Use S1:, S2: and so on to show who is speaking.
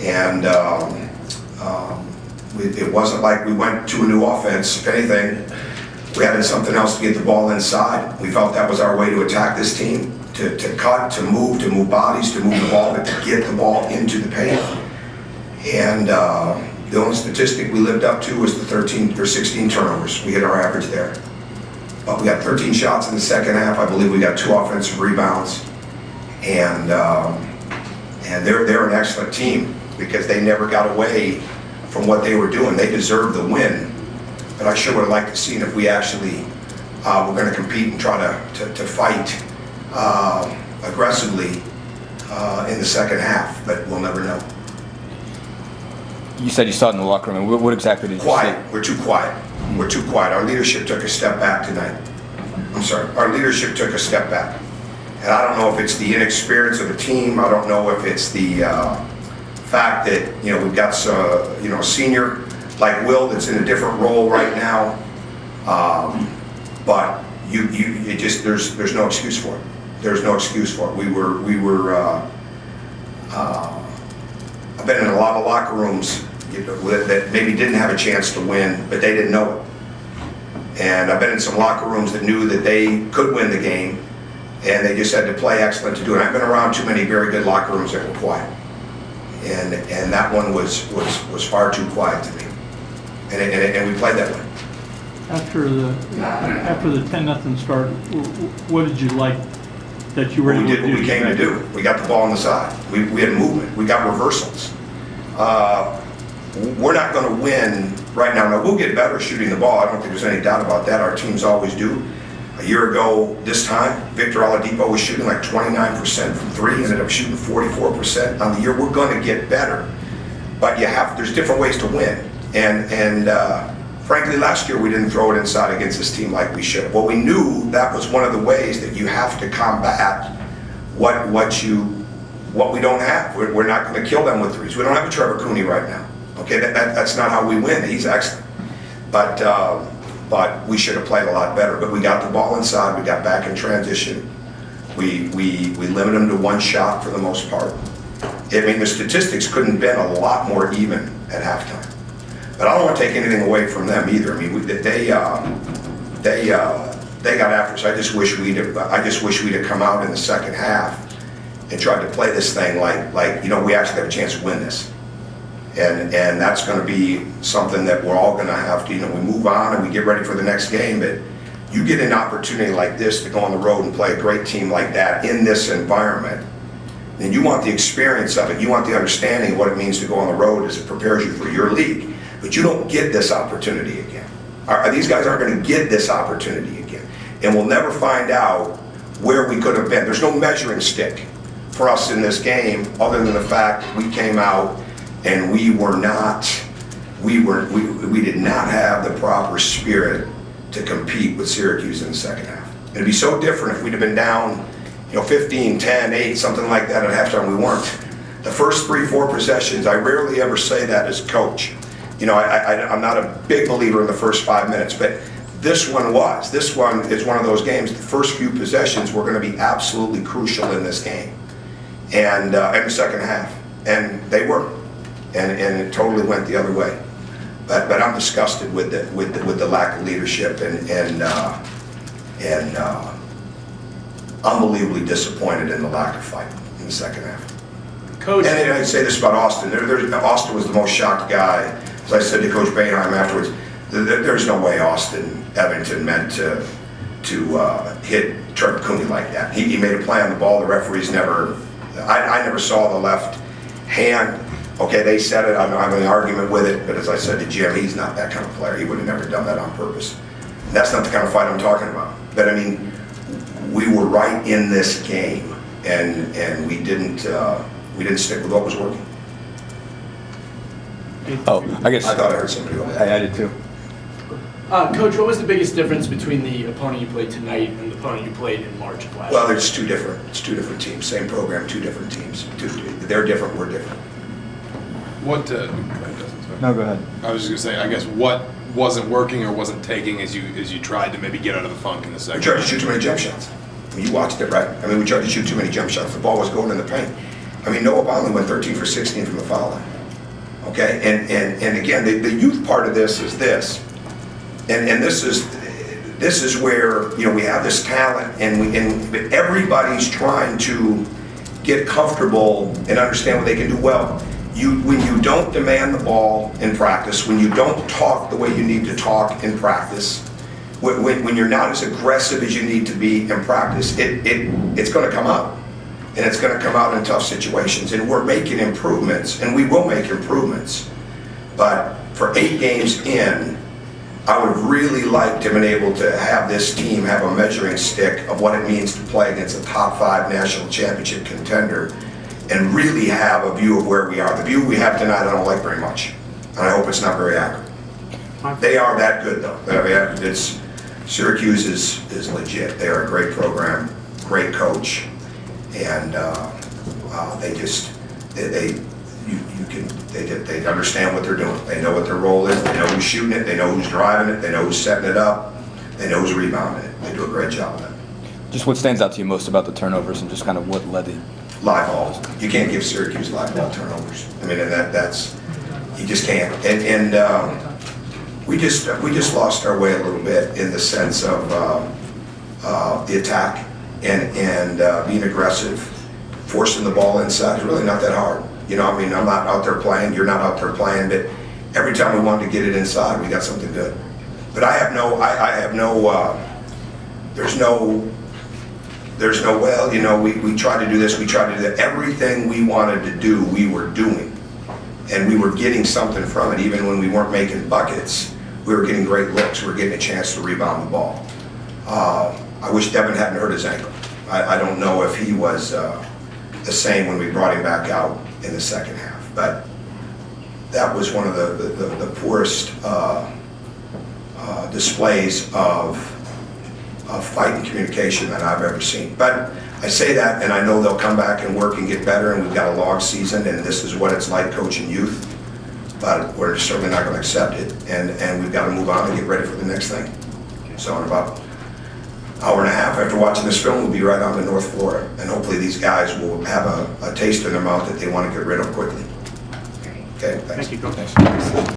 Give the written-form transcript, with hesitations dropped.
S1: And it wasn't like we went to a new offense. If anything, we added something else to get the ball inside. We felt that was our way to attack this team, to cut, to move bodies, to move the ball, but to get the ball into the paint. And the only statistic we lived up to was the 13 or 16 turnovers. We hit our average there. But we got 13 shots in the second half. I believe we got 2 offensive rebounds. And they're an excellent team because they never got away from what they were doing. They deserved the win. But I sure would have liked to see if we actually were going to compete and try to fight aggressively in the second half. But we'll never know.
S2: You said you saw it in the locker room. What exactly did you see?
S1: Quiet. We're too quiet. We're too quiet. Our leadership took a step back tonight. I'm sorry. Our leadership took a step back. And I don't know if it's the inexperience of the team. I don't know if it's the fact that, we've got a senior like Will that's in a different role right now. But there's no excuse for it. There's no excuse for it. I've been in a lot of locker rooms that maybe didn't have a chance to win, but they didn't know it. And I've been in some locker rooms that knew that they could win the game, and they just had to play excellent to do it. I've been around too many very good locker rooms that were quiet, and that one was far too quiet to me. And we played that way.
S3: After the 10-0 start, what did you like that you were able to do?
S1: We did what we came to do. We got the ball on the side. We had movement. We got reversals. We're not going to win right now. Now, we'll get better shooting the ball. I don't think there's any doubt about that. Our teams always do. A year ago this time, Victor Oladipo was shooting like 29% from 3, ended up shooting 44% on the year. We're going to get better. But there's different ways to win. And frankly, last year we didn't throw it inside against this team like we should. Well, we knew that was one of the ways that you have to combat what we don't have. We're not going to kill them with threes. We don't have a Trevor Cooney right now. Okay, that's not how we win. He's excellent, but we should have played a lot better. But we got the ball inside. We got back in transition. We limited them to 1 shot for the most part. I mean, the statistics couldn't have been a lot more even at halftime. But I don't want to take anything away from them either. I mean, they got after us. I just wish we'd have come out in the second half and tried to play this thing like we actually have a chance to win this. And that's going to be something that we're all going to have to, we move on and we get ready for the next game. But you get an opportunity like this to go on the road and play a great team like that in this environment, then you want the experience of it. You want the understanding of what it means to go on the road as it prepares you for your league. But you don't get this opportunity again. These guys aren't going to get this opportunity again. And we'll never find out where we could have been. There's no measuring stick for us in this game other than the fact that we came out and we did not have the proper spirit to compete with Syracuse in the second half. It'd be so different if we'd have been down 15, 10, 8, something like that at halftime. We weren't. The first 3-4 possessions, I rarely ever say that as coach. I'm not a big believer in the first 5 minutes, but this one was. This one is one of those games. The first few possessions were going to be absolutely crucial in this game, and in the second half, and they were, and it totally went the other way. But I'm disgusted with the lack of leadership and unbelievably disappointed in the lack of fight in the second half.
S4: Coach,
S1: and I say this about Austin. Austin was the most shocked guy. As I said to Coach Boeheim afterwards, there's no way Austin Evington meant to hit Trevor Cooney like that. He made a play on the ball. The referees never. I never saw the left hand. Okay, they said it. I'm in an argument with it. But as I said to Jim, he's not that kind of player. He would have never done that on purpose. And that's not the kind of fight I'm talking about. But I mean, we were right in this game, and we didn't stick with what was working.
S2: Oh, I guess
S1: I thought I heard somebody go ahead.
S2: I did too.
S4: Coach, what was the biggest difference between the opponent you played tonight and the opponent you played in March of last year?
S1: Well, it's two different teams. Same program, 2 different teams. They're different, we're different.
S2: No, go ahead.
S5: I was just going to say, I guess what wasn't working or wasn't taking as you tried to maybe get out of the funk in the second?
S1: We tried to shoot too many jump shots. I mean, you watched it, right? I mean, we tried to shoot too many jump shots. The ball was going in the paint. I mean, Noah Bonley went 13 for 16 from the foul line. Okay, and again, the youth part of this is this, and this is where, you know, we have this talent, and everybody's trying to get comfortable and understand what they can do well. When you don't demand the ball in practice, when you don't talk the way you need to talk in practice, when you're not as aggressive as you need to be in practice, it's going to come out. And it's going to come out in tough situations. And we're making improvements, and we will make improvements. But for 8 games in, I would have really liked to have been able to have this team have a measuring stick of what it means to play against a top 5 national championship contender and really have a view of where we are. The view we have tonight I don't like very much, and I hope it's not very accurate. They are that good, though. I mean, Syracuse is legit. They are a great program, great coach, and they understand what they're doing. They know what their role is. They know who's shooting it. They know who's driving it. They know who's setting it up. They know who's rebounding it. They do a great job of that.
S2: Just what stands out to you most about the turnovers and just kind of what led to
S1: Live balls. You can't give Syracuse live ball turnovers. I mean, and that's you just can't. And we just lost our way a little bit in the sense of the attack and being aggressive, forcing the ball inside is really not that hard. You know, I mean, I'm not out there playing. You're not out there playing, but every time we wanted to get it inside, we got something good. But there's no, well, you know, we tried to do this, we tried to do that. Everything we wanted to do, we were doing. And we were getting something from it. Even when we weren't making buckets, we were getting great looks. We were getting a chance to rebound the ball. I wish Devin hadn't hurt his ankle. I don't know if he was the same when we brought him back out in the second half. But that was one of the poorest displays of fight and communication that I've ever seen. But I say that, and I know they'll come back and work and get better, and we've got a long season, and this is what it's like coaching youth. But we're certainly not going to accept it, and we've got to move on and get ready for the next thing. So in about an hour and a half after watching this film, we'll be right on to North Florida, and hopefully these guys will have a taste in their mouth that they want to get rid of quickly. Okay, thanks.
S3: Thank you, Coach.
S2: Thanks.